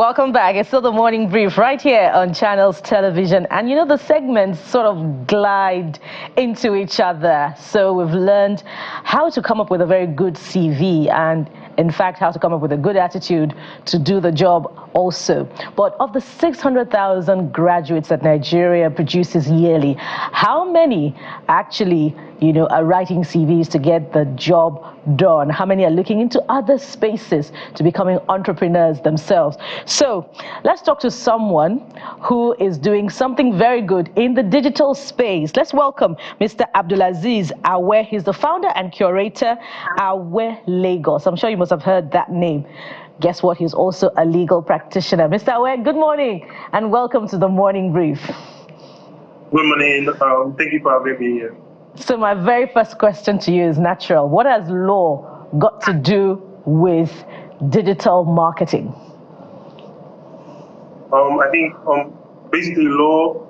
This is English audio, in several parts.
Welcome back. It's still the morning brief right here on Channels Television. And you know, the segments sort of glide into each other. So we've learned how to come up with a very good CV and, in fact, how to come up with a good attitude to do the job also. But of the 600,000 graduates that Nigeria produces yearly, how many actually, are writing CVs to get the job done? How many are looking into other spaces to becoming entrepreneurs themselves? So let's talk to someone who is doing something very good in the digital space. Let's welcome Mr. Abdulaziz Awe. He's the founder and curator, Awe Lagos. I'm sure you must have heard that name. Guess what? He's also a legal practitioner. Mr. Awe, good morning and welcome to the morning brief. Good morning. Thank you for having me here. So my very first question to you is natural. What has law got to do with digital marketing? I think basically law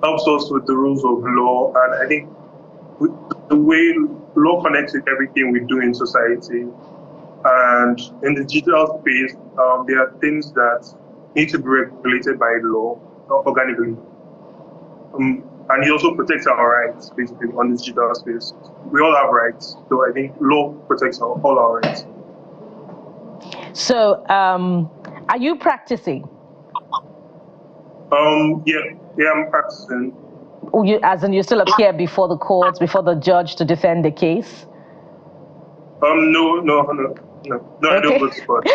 helps us with the rules of law, and I think the way law connects with everything we do in society. And in the digital space, there are things that need to be regulated by law organically. And it also protects our rights, basically, on the digital space. We all have rights, so I think law protects all our rights. So, are you practicing? Yeah, I'm practicing. As in, you still appear before the courts, before the judge to defend the case? No, Okay. I don't go to court.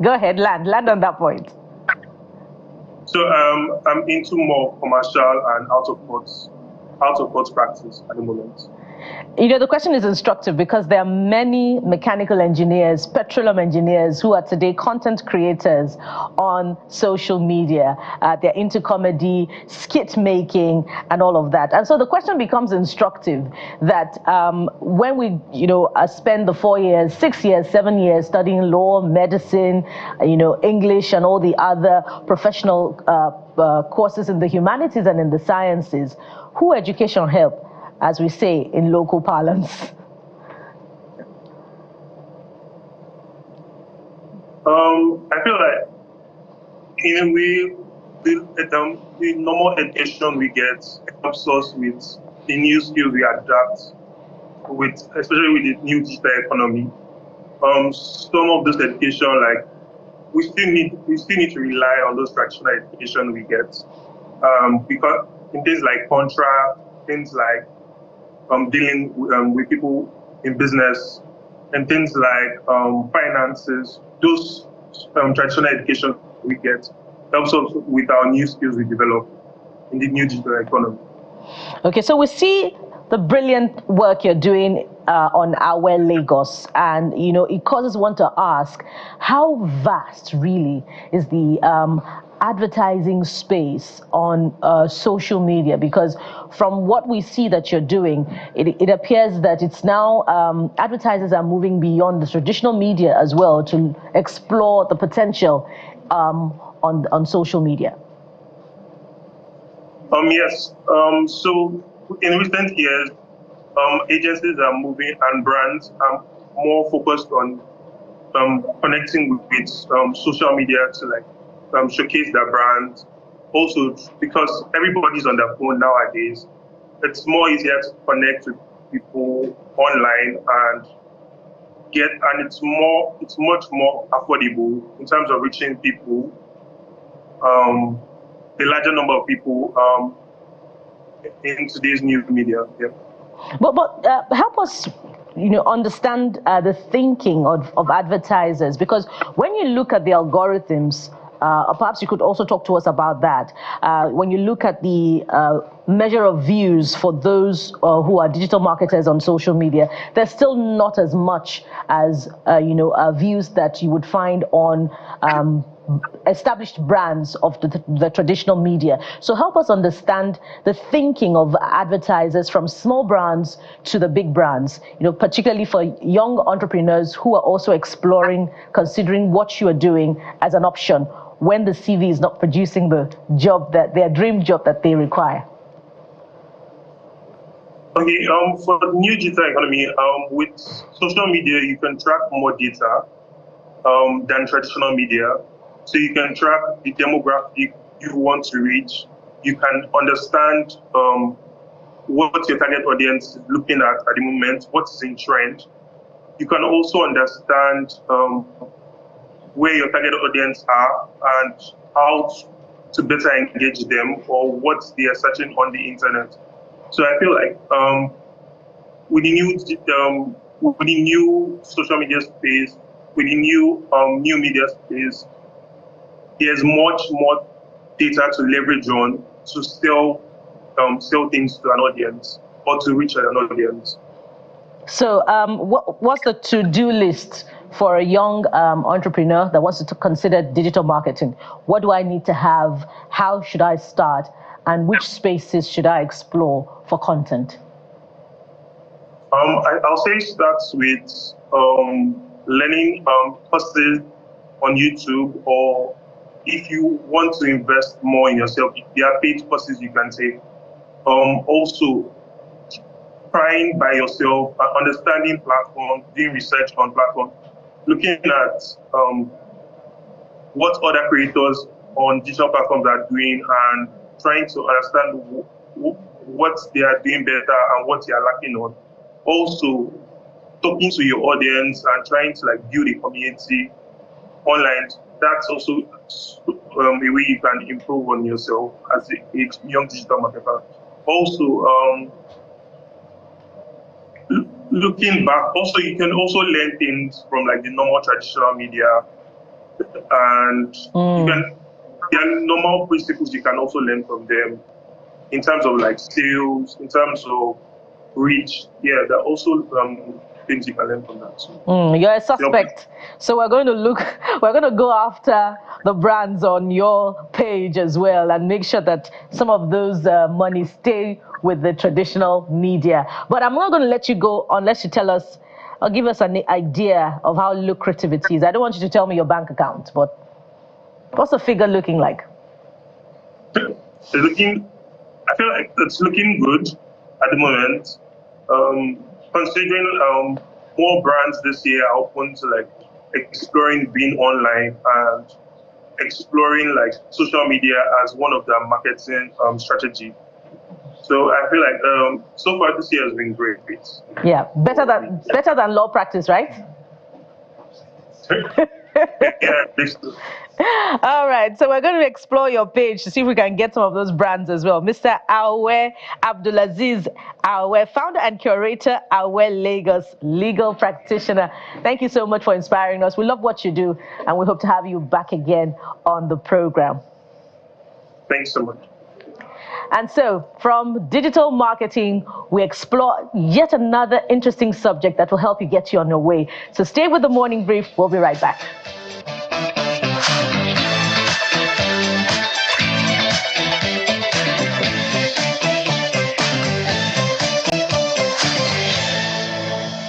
Go ahead, land on that point. So I'm into more commercial and out of court practice at the moment. The question is instructive because there are many mechanical engineers, petroleum engineers who are today content creators on social media. They're into comedy, skit making, and all of that. And so the question becomes instructive that when we, spend the 4 years, 6 years, 7 years studying law, medicine, English, and all the other professional courses in the humanities and in the sciences, who education help? As we say in local parlance? I feel like in a way, the normal education we get helps us with the new skills we adapt with, especially with the new digital economy. Some of this education, like we still need to rely on those traditional education we get, because in things like contract, things like dealing with people in business, and things like finances, those traditional education we get helps us with our new skills we develop in the new digital economy. Okay, so we see the brilliant work you're doing on Awe Lagos, and it causes one to ask, how vast really is the advertising space on social media? Because from what we see that you're doing, it appears that it's now advertisers are moving beyond the traditional media as well to explore the potential on social media. Yes. So in recent years, agencies are moving and brands are more focused on connecting with social media to showcase their brand. Also, because everybody's on their phone nowadays, it's more easier to connect with people online and it's much more affordable in terms of reaching people, a larger number of people in today's new media. Yeah. But help us understand the thinking of advertisers, because when you look at the algorithms, perhaps you could also talk to us about that. When you look at the measure of views for those who are digital marketers on social media, there's still not as much as views that you would find on established brands of the traditional media. So help us understand the thinking of advertisers from small brands to the big brands, particularly for young entrepreneurs who are also exploring, considering what you are doing as an option when the CV is not producing the job their dream job that they require. Okay, for the new digital economy, with social media, you can track more data. than traditional media. So you can track the demographic you want to reach. You can understand what your target audience is looking at the moment, what is in trend. You can also understand where your target audience are and how to better engage them or what they are searching on the internet. So I feel like with the new social media space, with the new media space, there's much more data to leverage on to sell things to an audience or to reach an audience. So what's the to-do list for a young entrepreneur that wants to consider digital marketing? What do I need to have? How should I start? And which spaces should I explore for content? I'll say it starts with learning courses on YouTube, or if you want to invest more in yourself, there are paid courses you can take. Also, trying by yourself, understanding platforms, doing research on platforms, looking at what other creators on digital platforms are doing, and trying to understand what they are doing better and what they are lacking on. Also, talking to your audience and trying to like build a community online. That's also a way you can improve on yourself as a young digital marketer. Also, looking back, also you can also learn things from like the normal traditional media, and there are normal principles you can also learn from them in terms of like sales, in terms of reach. Yeah, there are also things you can learn from that too. You're a suspect. So we're going to go after the brands on your page as well and make sure that some of those money stay with the traditional media. But I'm not going to let you go unless you tell us or give us an idea of how lucrative it is. I don't want you to tell me your bank account, but what's the figure looking like? I feel like it's looking good at the moment. Considering more brands this year are open to like exploring being online and exploring like social media as one of their marketing strategy. So I feel like so far this year has been great. Yeah, better than law practice, right? Yeah, basically. All right, so we're going to explore your page to see if we can get some of those brands as well. Mr. Awe Abdulaziz Awe, founder and curator, Awe Lagos, legal practitioner. Thank you so much for inspiring us. We love what you do, and we hope to have you back again on the program. Thanks so much. And so, from digital marketing, we explore yet another interesting subject that will help you get you on your way. So stay with the Morning Brief. We'll be right back.